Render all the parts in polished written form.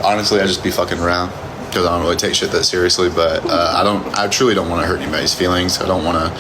honestly, I just be fucking around because I don't really take shit that seriously. But I truly don't want to hurt anybody's feelings. I don't want to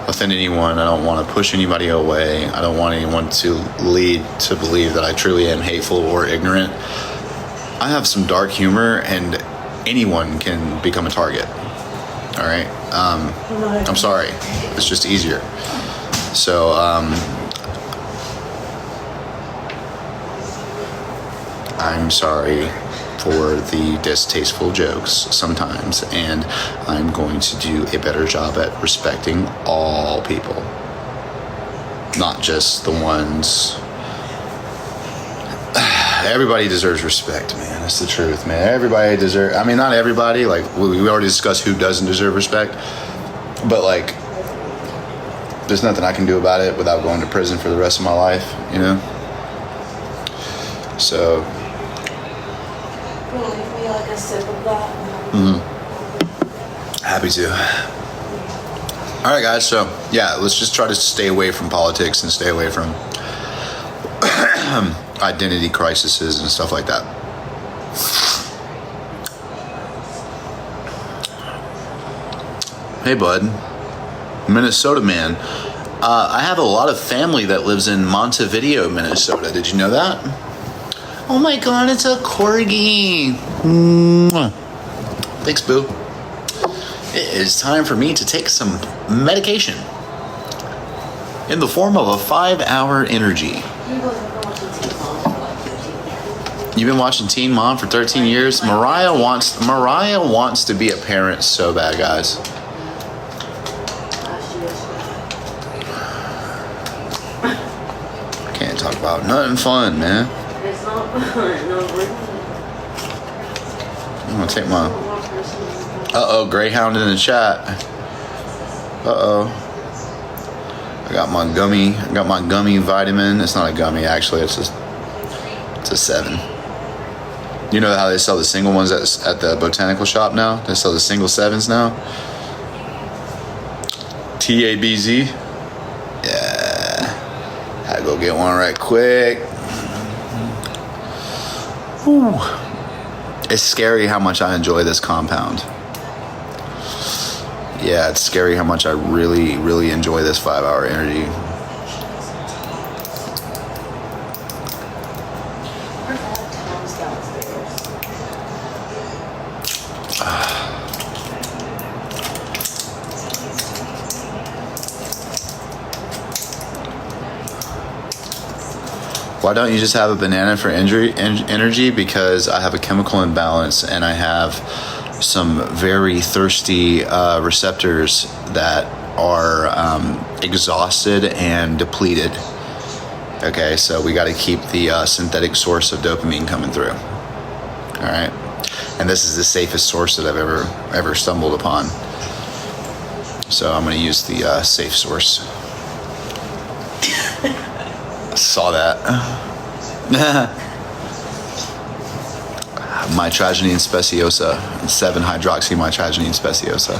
offend anyone. I don't want to push anybody away. I don't want anyone to lead to believe that I truly am hateful or ignorant. I have some dark humor, and anyone can become a target. All right. I'm sorry. It's just easier. So, I'm sorry for the distasteful jokes sometimes, and I'm going to do a better job at respecting all people, not just the ones. Everybody deserves respect, man. That's the truth, man. Everybody deserves. I mean, not everybody. Like, we already discussed who doesn't deserve respect, but like, there's nothing I can do about it without going to prison for the rest of my life, you know? So. Happy to. All right, guys. So, yeah, let's just try to stay away from politics and stay away from identity crises and stuff like that. Hey, bud. Minnesota man. I have a lot of family that lives in Montevideo, Minnesota. Did you know that? Oh my God, it's a corgi. Mwah. Thanks, boo. It is time for me to take some medication in the form of a 5-hour energy. You've been watching Teen Mom for 13 years? Mariah wants to be a parent so bad, guys. Can't talk about nothing fun, man. It's not fun. No, I'm gonna take my... Uh-oh, Greyhound in the chat. Uh-oh. I got my gummy vitamin. It's not a gummy, actually. It's a 7. You know how they sell the single ones at the botanical shop now? They sell the single 7s now. TABZ. Yeah. Had to go get one right quick. Whew. It's scary how much I enjoy this compound. Yeah, it's scary how much I really, really enjoy this 5-hour energy. Why don't you just have a banana for energy? Because I have a chemical imbalance and I have some very thirsty receptors that are exhausted and depleted. Okay, so we got to keep the synthetic source of dopamine coming through. All right, and this is the safest source that I've ever stumbled upon. So I'm going to use the safe source. Saw that. Mitragynine speciosa, 7-hydroxymitragynine speciosa.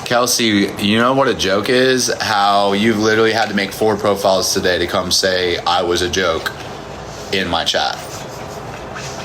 Kelsey, you know what a joke is? How you've literally had to make 4 profiles today to come say I was a joke in my chat.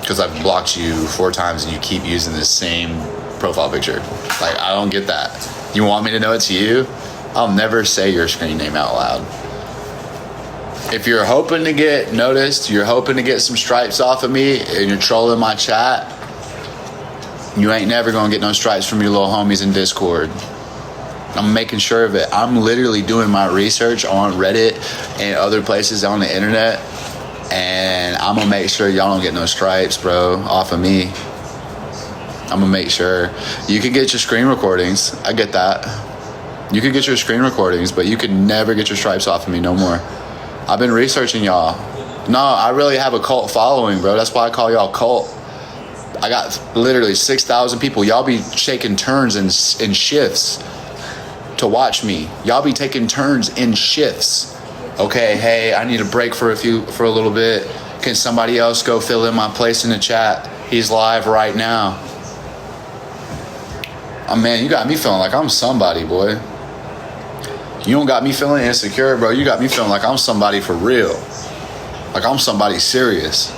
Because I've blocked you 4 times and you keep using the same profile picture. Like, I don't get that. You want me to know it's you? I'll never say your screen name out loud. If you're hoping to get noticed, you're hoping to get some stripes off of me, and you're trolling my chat, you ain't never gonna get no stripes from your little homies in Discord. I'm making sure of it. I'm literally doing my research on Reddit and other places on the internet, and I'm gonna make sure y'all don't get no stripes, bro, off of me. I'm gonna make sure. You can get your screen recordings. I get that. You can get your screen recordings, but you can never get your stripes off of me no more. I've been researching y'all. No, I really have a cult following, bro. That's why I call y'all cult. I got literally 6,000 people. Y'all be taking turns in shifts to watch me. Y'all be taking turns in shifts. Okay, hey, I need a break for a little bit. Can somebody else go fill in my place in the chat? He's live right now. Oh man, you got me feeling like I'm somebody, boy. You don't got me feeling insecure, bro. You got me feeling like I'm somebody for real. Like I'm somebody serious.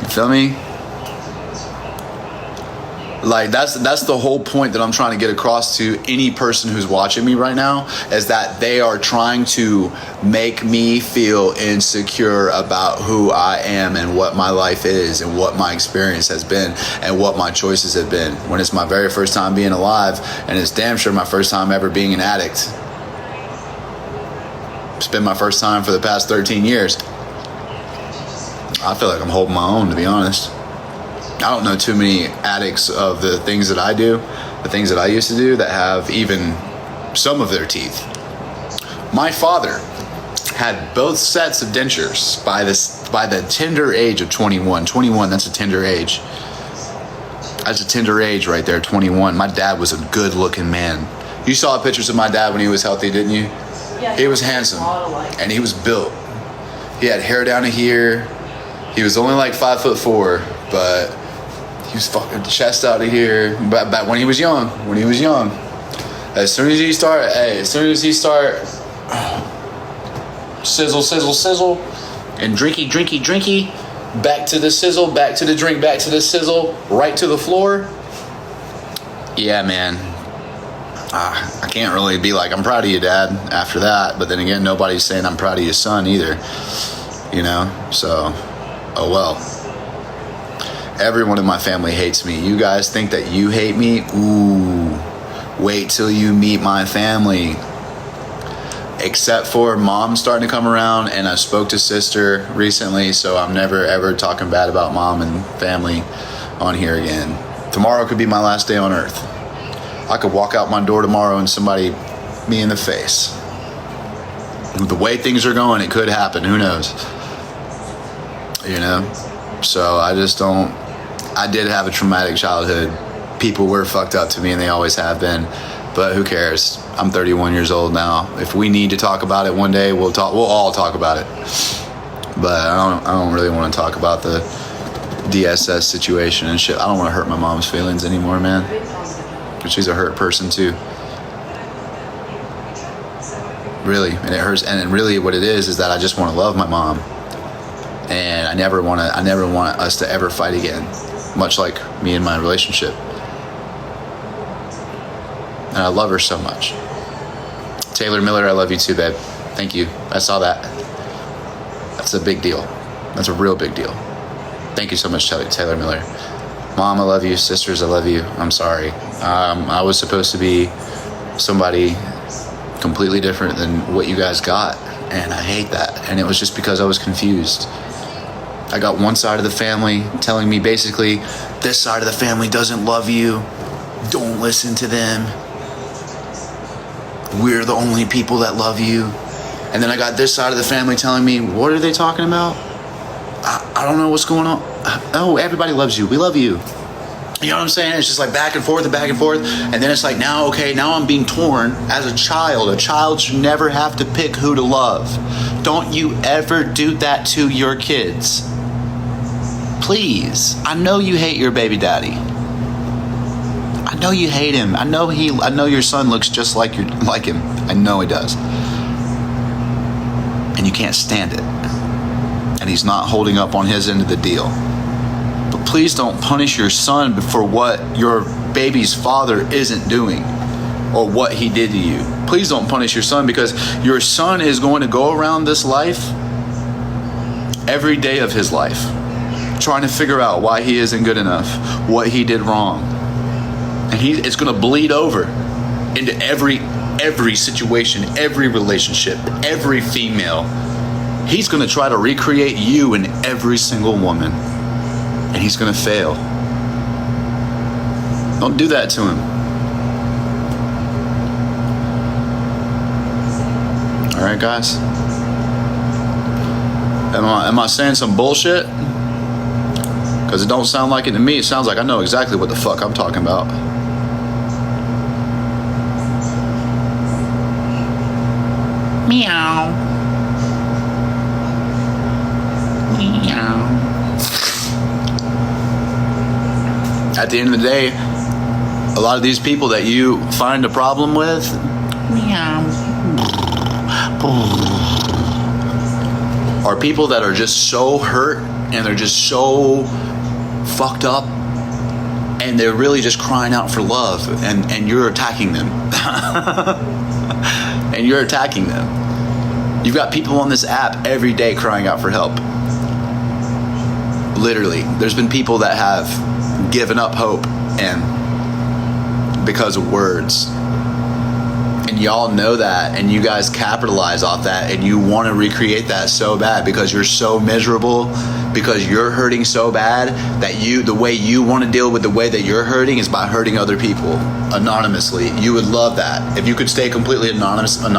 You feel me? Like that's the whole point that I'm trying to get across to any person who's watching me right now, is that they are trying to make me feel insecure about who I am and what my life is and what my experience has been and what my choices have been, when it's my very first time being alive, and it's damn sure my first time ever being an addict. It's been my first time for the past 13 years. I feel like I'm holding my own, to be honest. I don't know too many addicts of the things that I do, the things that I used to do, that have even some of their teeth. My father had both sets of dentures by the tender age of 21. 21, that's a tender age. That's a tender age right there, 21. My dad was a good looking man. You saw pictures of my dad when he was healthy, didn't you? Yeah, he was handsome and he was built. He had hair down to here. He was only like 5'4", but he was fucking chest out of here. But back when he was young, as soon as he start sizzle, sizzle, sizzle, and drinky, back to the sizzle, back to the drink, back to the sizzle, right to the floor. Yeah, man. I can't really be like, I'm proud of you, Dad, after that. But then again, nobody's saying I'm proud of your son either. You know? So, oh well. Everyone in my family hates me. You guys think that you hate me? Ooh, wait till you meet my family. Except for Mom starting to come around, and I spoke to Sister recently, so I'm never ever talking bad about Mom and family on here again. Tomorrow could be my last day on earth. I could walk out my door tomorrow and somebody me in the face. With the way things are going, it could happen. Who knows? You know? So I just don't. I did have a traumatic childhood. People were fucked up to me, and they always have been. But who cares? I'm 31 years old now. If we need to talk about it one day, we'll talk. We'll all talk about it. But I don't really want to talk about the DSS situation and shit. I don't want to hurt my mom's feelings anymore, man. Because she's a hurt person too. Really, and it hurts. And really, what it is that I just want to love my mom. And I never want us to ever fight again, much like me and my relationship. And I love her so much. Taylor Miller, I love you too, babe. Thank you. I saw that. That's a big deal. That's a real big deal. Thank you so much, Taylor Miller. Mom, I love you. Sisters, I love you. I'm sorry. I was supposed to be somebody completely different than what you guys got. And I hate that. And it was just because I was confused. I got one side of the family telling me basically, this side of the family doesn't love you. Don't listen to them. We're the only people that love you. And then I got this side of the family telling me, what are they talking about? I don't know what's going on. Oh, everybody loves you. We love you. You know what I'm saying? It's just like back and forth and back and forth. And then it's like, now I'm being torn as a child. A child should never have to pick who to love. Don't you ever do that to your kids. Please. I know you hate your baby daddy. I know you hate him. I know your son looks just like him. I know he does. And you can't stand it. And he's not holding up on his end of the deal. But please don't punish your son for what your baby's father isn't doing or what he did to you. Please don't punish your son, because your son is going to go around this life every day of his life trying to figure out why he isn't good enough, what he did wrong. And it's going to bleed over into every situation, every relationship, every female. He's going to try to recreate you in every single woman. And he's going to fail. Don't do that to him. All right, guys? Am I saying some bullshit? Because it don't sound like it to me. It sounds like I know exactly what the fuck I'm talking about. Meow. Meow. At the end of the day, A lot of these people that you find a problem with, are people that are just so hurt and they're just so fucked up and they're really just crying out for love, and you're attacking them. And you're attacking them. You've got people on this app every day crying out for help. Literally, there's been people that have given up hope and because of words. And y'all know that, and you guys capitalize off that, and you want to recreate that so bad because you're so miserable, because you're hurting so bad that the way you want to deal with the way that you're hurting is by hurting other people anonymously. You would love that. If you could stay completely anonymous and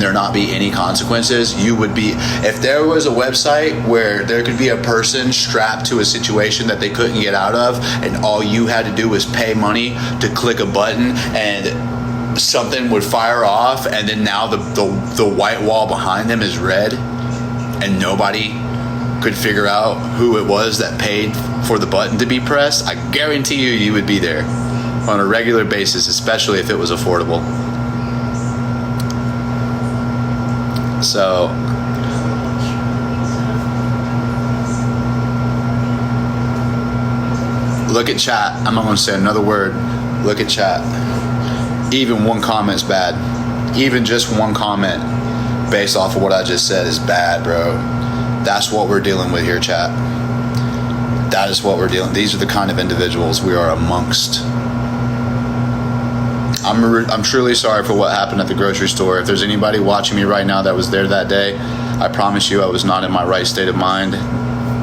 there not be any consequences, you would be. If there was a website where there could be a person strapped to a situation that they couldn't get out of, and all you had to do was pay money to click a button and something would fire off, and then now the white wall behind them is red and nobody could figure out who it was that paid for the button to be pressed, I guarantee you would be there on a regular basis, especially if it was affordable. So look at chat. I'm not going to say another word. Look at chat. Even one comment's bad. Even just one comment based off of what I just said is bad, bro. That's what we're dealing with here, chat. That is what we're dealing. These are the kind of individuals we are amongst. I'm truly sorry for what happened at the grocery store. If there's anybody watching me right now that was there that day, I promise you I was not in my right state of mind.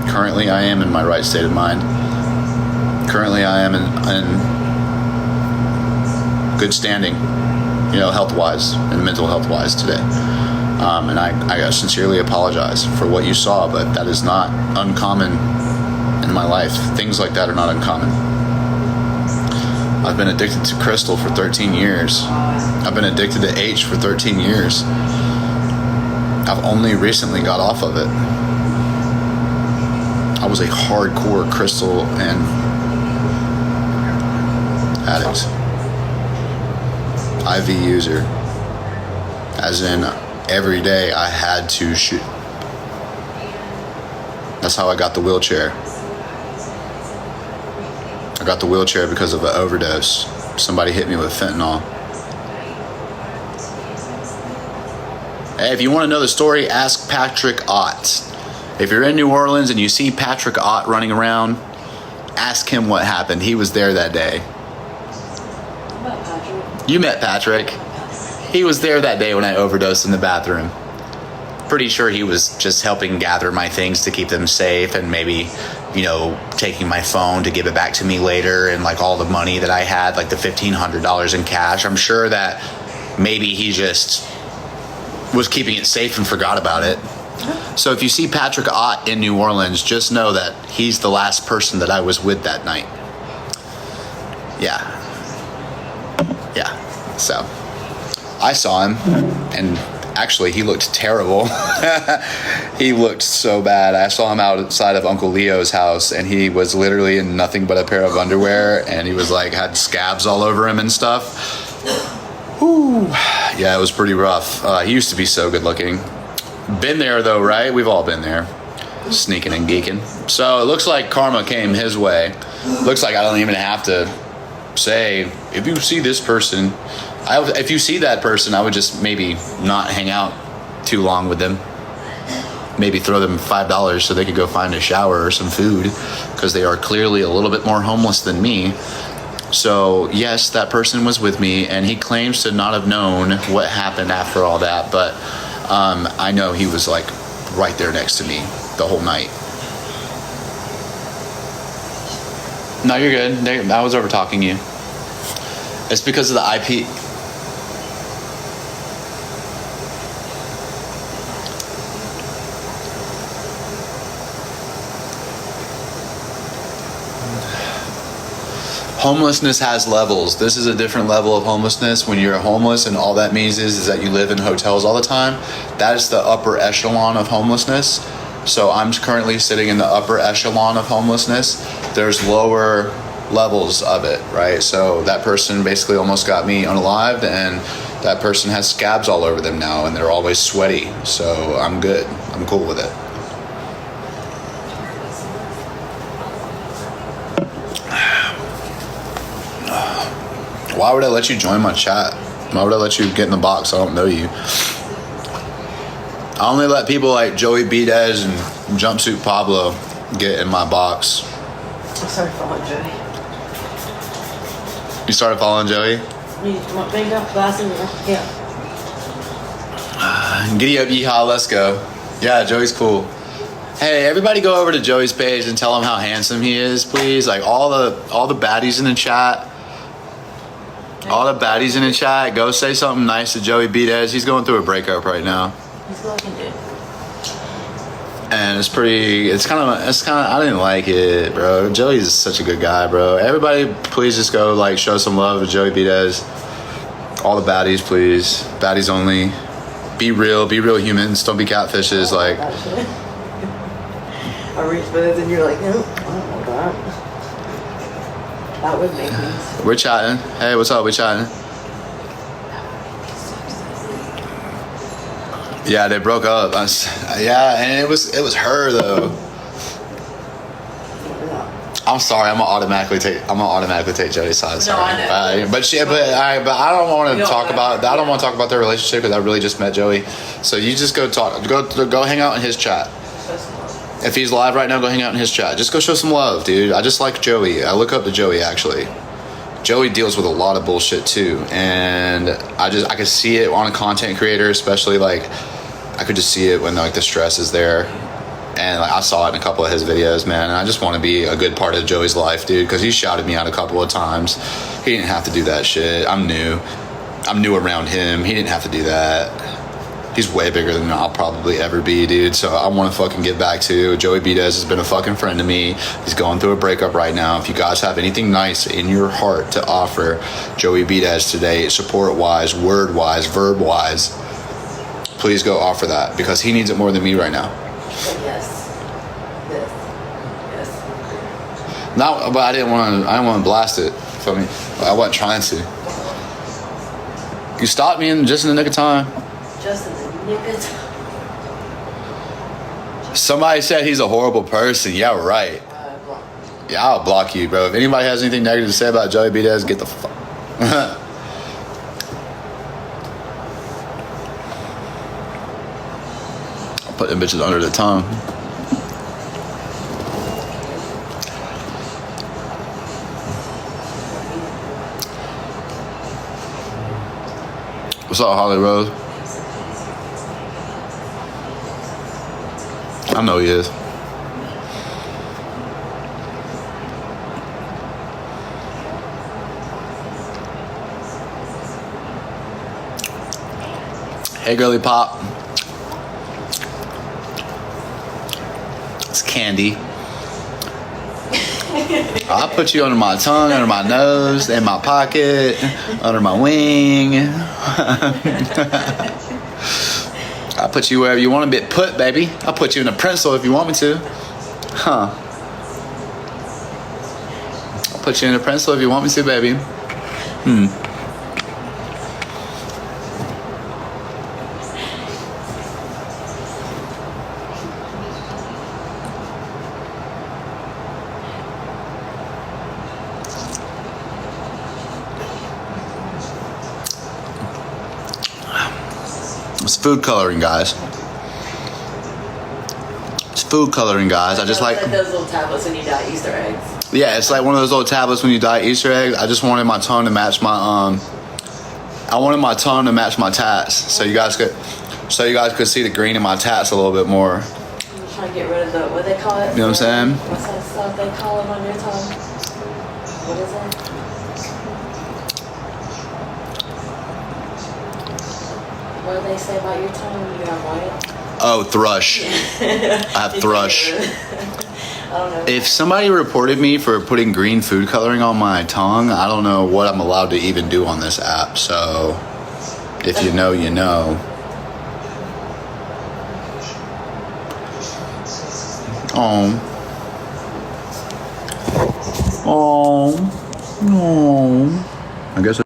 Currently, I am in my right state of mind. Currently, I am in good standing, health-wise and mental health-wise today. And I sincerely apologize for what you saw, but that is not uncommon in my life. Things like that are not uncommon. I've been addicted to crystal for 13 years. I've been addicted to H for 13 years. I've only recently got off of it. I was a hardcore crystal and addict. IV user, as in every day I had to shoot. That's how I got the wheelchair. I got the wheelchair because of an overdose. Somebody hit me with fentanyl. Hey, if you want to know the story, ask Patrick Ott. If you're in New Orleans and you see Patrick Ott running around, ask him what happened. He was there that day. You met Patrick. He was there that day when I overdosed in the bathroom. Pretty sure he was just helping gather my things to keep them safe, and maybe, taking my phone to give it back to me later, and like all the money that I had, like the $1,500 in cash. I'm sure that maybe he just was keeping it safe and forgot about it. So if you see Patrick Ott in New Orleans, just know that he's the last person that I was with that night. Yeah. So I saw him, and actually he looked terrible. He looked so bad. I saw him outside of Uncle Leo's house, and he was literally in nothing but a pair of underwear, and he was like had scabs all over him and stuff. Whew. Yeah, it was pretty rough. He used to be so good looking. Been there though, right? We've all been there, sneaking and geeking. So it looks like karma came his way. Looks like I don't even have to say, if you see this person, if you see that person, I would just maybe not hang out too long with them. Maybe throw them $5 so they could go find a shower or some food, because they are clearly a little bit more homeless than me. So yes, that person was with me, and he claims to not have known what happened after all that, but I know he was like right there next to me the whole night. No, you're good. I was over talking you. It's because of the IP. Homelessness has levels. This is a different level of homelessness. When you're homeless and all that means is that you live in hotels all the time, that is the upper echelon of homelessness. So I'm currently sitting in the upper echelon of homelessness. There's lower levels of it, right? So that person basically almost got me unalived, and that person has scabs all over them now, and they're always sweaty. So I'm good. I'm cool with it. Why would I let you join my chat? Why would I let you get in the box? I don't know you. I only let people like Joey Bez and Jumpsuit Pablo get in my box. I started following Joey. You started following Joey? Yeah. Giddy up, yeehaw, let's go. Yeah, Joey's cool. Hey, everybody go over to Joey's page and tell him how handsome he is, please. Like all the baddies in the chat. All the baddies in the chat, go say something nice to Joey Bez. He's going through a breakup right now. He's looking good. And it's kind of, I didn't like it, bro. Joey's such a good guy, bro. Everybody, please just go, like, show some love to Joey Bez. All the baddies, please. Baddies only. Be real humans. Don't be catfishes, like. I reached Bez and you're like, no, I don't want that. That would make me. We're chatting. Hey, what's up? We're chatting. Yeah, they broke up. Yeah, and it was her though. I'm sorry. I'm gonna automatically take Joey's side. No, Sorry. I know. But I don't want to talk about. I don't want to talk about their relationship because I really just met Joey. So you just go hang out in his chat. If he's live right now, go hang out in his chat. Just go show some love, dude. I just like Joey. I look up to Joey, actually. Joey deals with a lot of bullshit, too. And I could see it on a content creator, especially, like, I could just see it when, like, the stress is there. And, like, I saw it in a couple of his videos, man. And I just want to be a good part of Joey's life, dude, because he shouted me out a couple of times. He didn't have to do that shit. I'm new around him. He didn't have to do that. He's way bigger than I'll probably ever be, dude. So I want to fucking get back to Joey Bez has been a fucking friend to me. He's going through a breakup right now. If you guys have anything nice in your heart to offer Joey Bez today, support-wise, word-wise, verb-wise, please go offer that because he needs it more than me right now. Yes. No, but I didn't want to blast it. I mean, I wasn't trying to. You stopped me just in the nick of time. Just in the nick of time. Somebody said he's a horrible person. Yeah, right. Yeah, I'll block you, bro. If anybody has anything negative to say about Joey Bez, get the fuck. I'll put them bitches under the tongue. What's up, Holly Rose? I know he is. Hey, girly pop. It's Candy. I'll put you under my tongue, under my nose, in my pocket, under my wing. I'll put you wherever you want to be put, baby. I'll put you in a pencil if you want me to. Huh. I'll put you in a pencil if you want me to, baby. It's food coloring, guys. It's food coloring, guys. I just like those little tablets when you dye Easter eggs. Yeah, it's like one of those little tablets when you dye Easter eggs. I just wanted my tongue to match my I wanted my tongue to match my tats, so you guys could see the green in my tats a little bit more. I'm trying to get rid of the what they call it. You know what I'm saying? What's that stuff they call it on your tongue? What is it? What do they say about your tongue when you have white? Oh, thrush. I have thrush. I don't know. If somebody reported me for putting green food coloring on my tongue, I don't know what I'm allowed to even do on this app. So, if you know, you know. Oh, no. I guess.